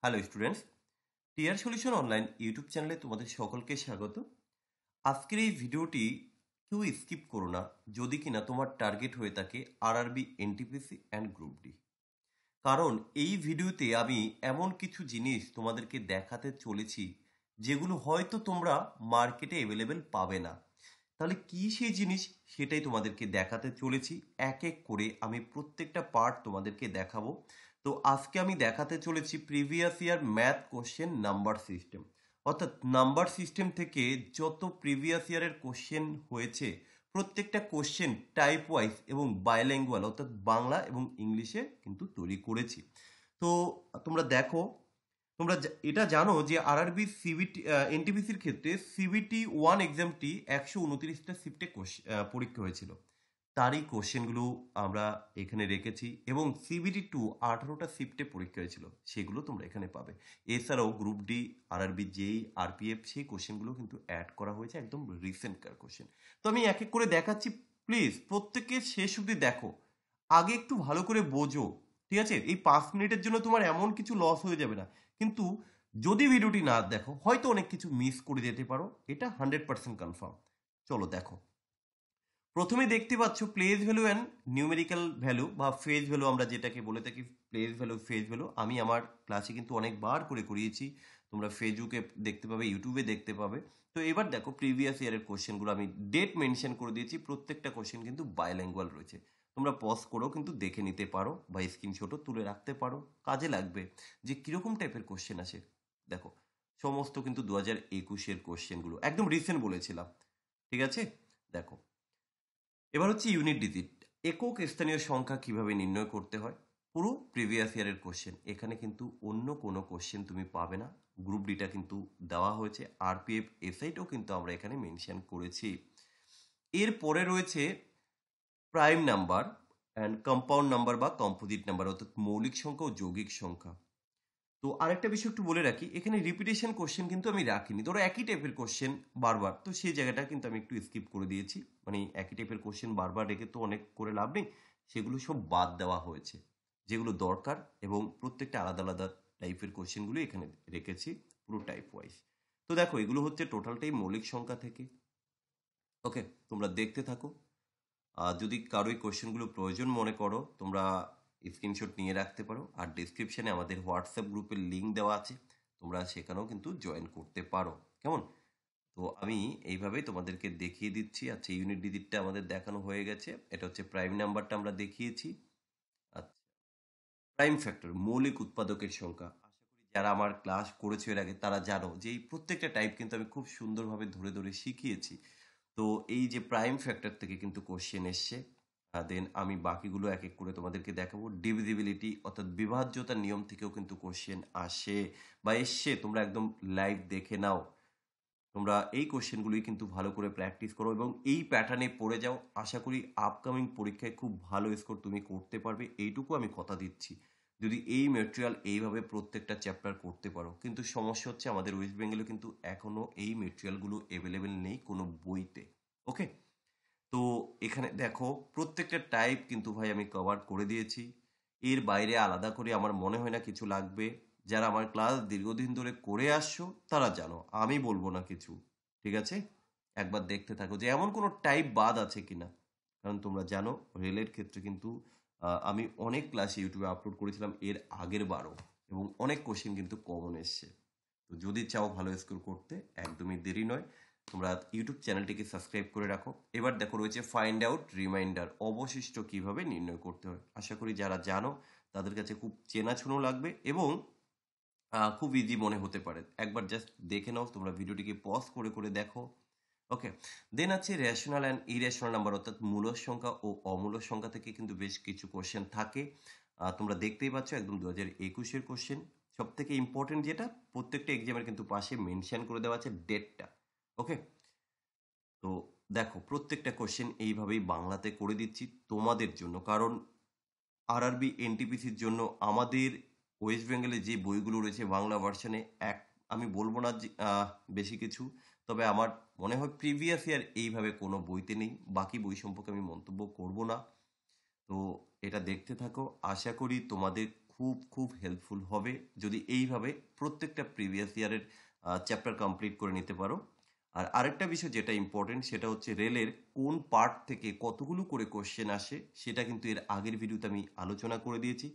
Hello students, টিয়ার solution online YouTube চ্যানেলে তোমাদের সকলকে স্বাগত। আজকের এই ভিডিওটি কেউ স্কিপ করো না যদি কিনা তোমার টার্গেট হয়ে থাকে RRB, NTPC and group D. কারণ এই ভিডিওতে আমি এমন কিছু জিনিস তোমাদেরকে দেখাতে চলেছি যেগুলো হয়তো তোমরা মার্কেটে অ্যাভেলেবেল পাবে না। তাহলে কি সেই জিনিস, সেটাই তোমাদেরকে দেখাতে চলেছি। এক এক করে আমি প্রত্যেকটা পার্ট তোমাদেরকে দেখাবো। তো আজকে আমি দেখাতে চলেছি previous year math question number system, অর্থাৎ নাম্বার সিস্টেম থেকে যত প্রিভিয়াস ইয়ারের কোশ্চেন হয়েছে প্রত্যেকটা কোশ্চেন টাইপ ওয়াইজ এবং বাইল্যাঙ্গুয়াল অর্থাৎ বাংলা এবং ইংলিশে কিন্তু তৈরি করেছি। তো তোমরা দেখো, তোমরা এটা জানো যে আরআরবি সিবিটি এনটিপিসির ক্ষেত্রে সিবিটি 1 এক্সামটি 129টা শিফটে পরীক্ষা হয়েছিল। তারই কোশ্চেনগুলো আমরা এখানে রেখেছি এবং সিবিটি 2 18টা শিফটে পরীক্ষা হয়েছিল, সেগুলো তোমরা এখানে পাবে। এছাড়াও গ্রুপ ডি, আরআরবি জেই, আরপিএফ সেই কোশ্চেনগুলো কিন্তু অ্যাড করা হয়েছে, একদম রিসেন্টকার কোশ্চেন। তো আমি এক এক করে দেখাচ্ছি, প্লিজ প্রত্যেকে শেষ অবধি দেখো, আগে একটু ভালো করে বোঝো। ঠিক আছে, এই 5 মিনিটের জন্য তোমার এমন কিছু লস হয়ে যাবে না, কিন্তু যদি ভিডিওটি না দেখো হয়তো অনেক কিছু মিস করে যেতে পারো, এটা 100% কনফার্ম। চলো দেখো, প্রথমে দেখতে পাচ্ছ place value and numerical value বা ফেজ ভ্যালু, আমরা যেটাকে বলে থাকি প্লেস ভ্যালু, ফেজ ভ্যালু। আমি আমার ক্লাসে কিন্তু অনেকবার করে করিয়েছি, তোমরা ফেসবুকে দেখতে পাবে, ইউটিউবে দেখতে পাবে। তো এবার দেখো প্রিভিয়াস ইয়ারের কোশ্চেনগুলো আমি ডেট মেনশন করে দিয়েছি, প্রত্যেকটা কোশ্চেন কিন্তু বাইল্যাঙ্গুয়াল রয়েছে। তোমরা পজ করেও কিন্তু দেখে নিতে পারো বা স্ক্রিনশটও তুলে রাখতে পারো, কাজে লাগবে যে কীরকম টাইপের কোশ্চেন আসে। দেখো, সমস্ত কিন্তু 2021-এর কোশ্চেনগুলো একদম রিসেন্ট বলেছিলাম। ঠিক আছে, দেখো এবার হচ্ছে ইউনিট ডিজিট, একক স্থানীয় সংখ্যা কিভাবে নির্ণয় করতে হয়, পুরো প্রিভিয়াস ইয়ারের কোশ্চেন। এখানে কিন্তু অন্য কোনো কোশ্চেন তুমি পাবে না। গ্রুপ ডিটা কিন্তু দেওয়া হয়েছে, আরপিএফ এসআইটাও কিন্তু আমরা এখানে মেনশন করেছি। এরপরে রয়েছে prime number and compound number বা কম্পোজিট নাম্বার, অর্থাৎ মৌলিক সংখ্যা ও যৌগিক সংখ্যা। তো আরেকটা বিষয় একটু বলে রাখি, এখানে রিপিটেশন কোশ্চেন কিন্তু আমি রাখিনি। ধরো একই টাইপের কোশ্চেন বারবার, তো সেই জায়গাটা কিন্তু আমি একটু স্কিপ করে দিয়েছি। মানে একই টাইপের কোশ্চেন বারবার রেখে তো অনেক করে লাভ নেই, সেগুলো সব বাদ দেওয়া হয়েছে। যেগুলো দরকার এবং প্রত্যেকটা আলাদা আলাদা টাইপের কোশ্চেনগুলো এখানে রেখেছি পুরো টাইপ ওয়াইজ। তো দেখো, এগুলো হচ্ছে টোটালটাই মৌলিক সংখ্যা থেকে। ওকে, তোমরা দেখতে থাকো। যদি কারোই কোশ্চেনগুলো প্রয়োজন মনে করো, তোমরা স্ক্রিনশট নিয়ে রাখতে পারো। আর ডিসক্রিপশানে আমাদের হোয়াটসঅ্যাপ গ্রুপের লিঙ্ক দেওয়া আছে, তোমরা সেখানেও কিন্তু জয়েন করতে পারো। কেমন? তো আমি এইভাবেই তোমাদেরকে দেখিয়ে দিচ্ছি। আচ্ছা, ইউনিট ডিজিটটা আমাদের দেখানো হয়ে গেছে, এটা হচ্ছে প্রাইম নাম্বারটা আমরা দেখিয়েছি। আচ্ছা, প্রাইম ফ্যাক্টর মৌলিক উৎপাদকের সংখ্যা, আশা করি যারা আমার ক্লাস করেছে এর আগে তারা জানো যে এই প্রত্যেকটা টাইপ কিন্তু আমি খুব সুন্দরভাবে ধরে ধরে শিখিয়েছি। তো এই যে প্রাইম ফ্যাক্টর থেকে কিন্তু কোশ্চেন এসছে। দেন আমি বাকিগুলো এক এক করে তোমাদেরকে দেখাবো। ডিভিজিবিলিটি অর্থাৎ বিভাজ্যতার নিয়ম থেকেও কিন্তু কোশ্চেন আসে বা এসছে, তোমরা একদম লাইভ দেখে নাও। তোমরা এই কোশ্চেনগুলোই কিন্তু ভালো করে প্র্যাকটিস করো এবং এই প্যাটার্নে পড়ে যাও। আশা করি আপকামিং পরীক্ষায় খুব ভালো স্কোর তুমি করতে পারবে, এইটুকু আমি কথা দিচ্ছি। যদি এই মেটেরিয়াল এইভাবে প্রত্যেকটা চ্যাপ্টার করতে পারো। কিন্তু সমস্যা হচ্ছে আমাদের ওয়েস্ট বেঙ্গলে কিন্তু এখনও এই মেটেরিয়ালগুলো অ্যাভেলেবেল নেই কোনো বইতে। ওকে, তো এখানে দেখো প্রত্যেকটা টাইপ কিন্তু ভাই আমি কভার করে দিয়েছি। এর বাইরে আলাদা করে আমার মনে হয় না কিছু লাগবে। যারা আমার ক্লাস দীর্ঘদিন ধরে করে আসছো তারা জানো, আমি বলবো না কিছু। ঠিক আছে, একবার দেখতে থাকো যে এমন কোনো টাইপ বাদ আছে কিনা। কারণ তোমরা জানো রেলের ক্ষেত্রে কিন্তু আমি অনেক ক্লাস ইউটিউবে আপলোড করেছিলাম এর আগের বারও, এবং অনেক কোশ্চেন কিন্তু কমন এসছে। তো যদি চাও ভালো স্কোর করতে, একদমই দেরি নয়, তোমরা ইউটিউব চ্যানেলটিকে সাবস্ক্রাইব করে রাখো। এবার দেখো রয়েছে ফাইন্ড আউট রিমাইন্ডার, অবশিষ্ট কিভাবে নির্ণয় করতে হয়। আশা করি যারা জানো তাদের কাছে খুব চেনাচুনো লাগবে এবং খুব ইজি মনে হতে পারে। একবার জাস্ট দেখে নাও, তোমরা ভিডিওটিকে পজ করে করে দেখো। ওকে, দেন আছে রেশনাল অ্যান্ড ইরেশনাল নাম্বার, অর্থাৎ মূলদ সংখ্যা ও অমূলদ সংখ্যা থেকে কিন্তু বেশ কিছু কোশ্চেন থাকে। তোমরা দেখতেই পাচ্ছ একদম 2021-এর কোশ্চেন। সব থেকে ইম্পর্টেন্ট যেটা, প্রত্যেকটা এক্সামের কিন্তু পাশে মেনশন করে দেওয়া আছে ডেটটা। ওকে, তো দেখো প্রত্যেকটা কোশ্চেন এইভাবেই বাংলাতে করে দিচ্ছি তোমাদের জন্য, কারণ আরআরবি এনটিপিসির জন্য আমাদের ওয়েস্ট বেঙ্গলে যে বইগুলো রয়েছে বাংলা ভার্সনে, এক আমি বলবো না যে বেশি কিছু, তবে আমার মনে হয় প্রিভিয়াস ইয়ার এইভাবে কোনো বইতে নেই। বাকি বই সম্পর্কে আমি মন্তব্য করব না। তো এটা দেখতে থাকো, আশা করি তোমাদের খুব খুব হেল্পফুল হবে যদি এইভাবে প্রত্যেকটা প্রিভিয়াস ইয়ারের চ্যাপ্টার কমপ্লিট করে নিতে পারো। আর আরেকটা বিষয় যেটা ইম্পর্টেন্ট সেটা হচ্ছে রেলের কোন পার্ট থেকে কতগুলো করে কোশ্চেন আসে সেটা কিন্তু এর আগের ভিডিওতে আমি আলোচনা করে দিয়েছি।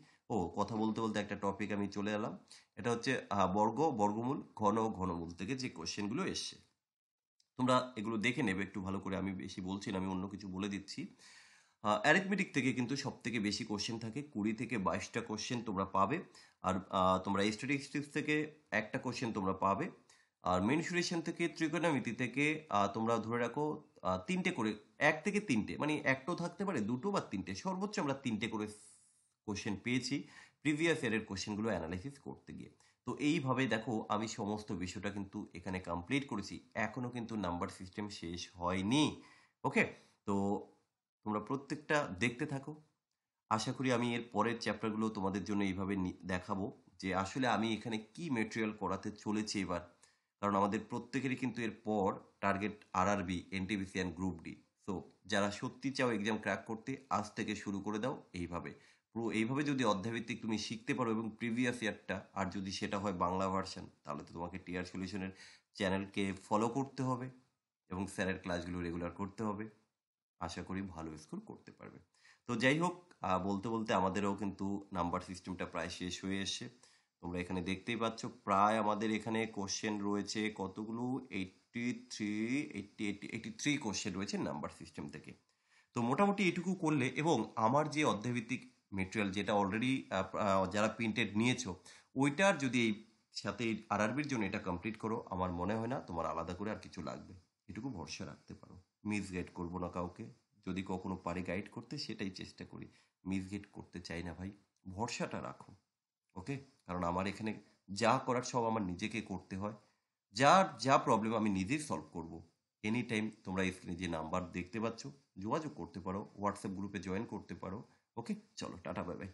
কথা বলতে বলতে একটা টপিক আমি চলে এলাম, এটা হচ্ছে বর্গমূল, ঘন ও ঘনমূল থেকে যে কোশ্চেনগুলো এসছে তোমরা এগুলো দেখে নেবে একটু ভালো করে। আমি বেশি বলছি না, আমি অন্য কিছু বলে দিচ্ছি। অ্যারিথমেটিক থেকে কিন্তু সব থেকে বেশি কোশ্চেন থাকে, 20 থেকে 22টা কোশ্চেন তোমরা পাবে। আর তোমরা স্ট্যাটিস্টিক্স থেকে একটা কোশ্চেন তোমরা পাবে। আর মেনসুরেশন থেকে, ত্রিকোণমিতি থেকে তোমরা ধরে রাখো 3টে করে, 1 থেকে 3টে, মানে একটাও থাকতে পারে, 2টো বা 3টে, সর্বোচ্চ আমরা 3টে করে কোশ্চেন পেয়েছি প্রিভিয়াস ইয়ারের কোশ্চেনগুলো অ্যানালাইসিস করতে গিয়ে। তো এইভাবে দেখো আমি সমস্ত বিষয়টা কিন্তু এখানে কমপ্লিট করেছি, এখনো কিন্তু নাম্বার সিস্টেম শেষ হয়নি। ওকে, তো তোমরা প্রত্যেকটা দেখতে থাকো। আশা করি আমি এর পরের চ্যাপ্টারগুলো তোমাদের জন্য এইভাবে দেখাবো যে আসলে আমি এখানে কি মেটেরিয়াল করাতে চলেছি এবার। কারণ আমাদের প্রত্যেকেরই কিন্তু এর পর target RRB, NTPC and group D. So যারা সত্যি চাও এক্সাম ক্র্যাক করতে, আজ থেকে শুরু করে দাও এইভাবে। পুরো এইভাবে যদি অধ্যায়ভিত্তিক তুমি শিখতে পারো এবং প্রিভিয়াস ইয়ারটা, আর যদি সেটা হয় বাংলা ভার্সন, তাহলে তো তোমাকে টিআর সলিউশনের চ্যানেলকে ফলো করতে হবে এবং স্যারের ক্লাসগুলো রেগুলার করতে হবে। আশা করি ভালো স্কোর করতে পারবে। তো যাই হোক, বলতে বলতে আমাদেরও কিন্তু নাম্বার সিস্টেমটা প্রায় শেষ হয়ে এসছে। তোমরা এখানে দেখতেই পাচ্ছ প্রায় আমাদের এখানে কোশ্চেন রয়েছে কতগুলো, 83 কোশ্চেন রয়েছে নাম্বার সিস্টেম থেকে। তো মোটামুটি এটুকু করলে, এবং আমার যে অধ্যায়ভিত্তিক মেটেরিয়াল যেটা অলরেডি যারা প্রিন্টেড নিয়েছো, ওইটার যদি এই সাথে আরআরবির জন্য এটা কমপ্লিট করো, আমার মনে হয় না তোমার আলাদা করে আর কিছু লাগবে। এটুকু ভরসা রাখতে পারো। মিসগাইড করবো না কাউকে, যদি কখনো পারি গাইড করতে সেটাই চেষ্টা করি, মিসগাইড করতে চাই না ভাই, ভরসাটা রাখো। ওকে, কারণ আমার এখানে যা করার সব আমার নিজেকে করতে হয়, যার যা প্রবলেম আমি নিজেই সলভ করব। এনি টাইম তোমরা স্ক্রিনে যে নাম্বার দেখতে পাচ্ছ যোগাযোগ করতে পারো, হোয়াটসঅ্যাপ গ্রুপে জয়েন করতে পারো। ওকে, চলো টাটা, বাই বাই।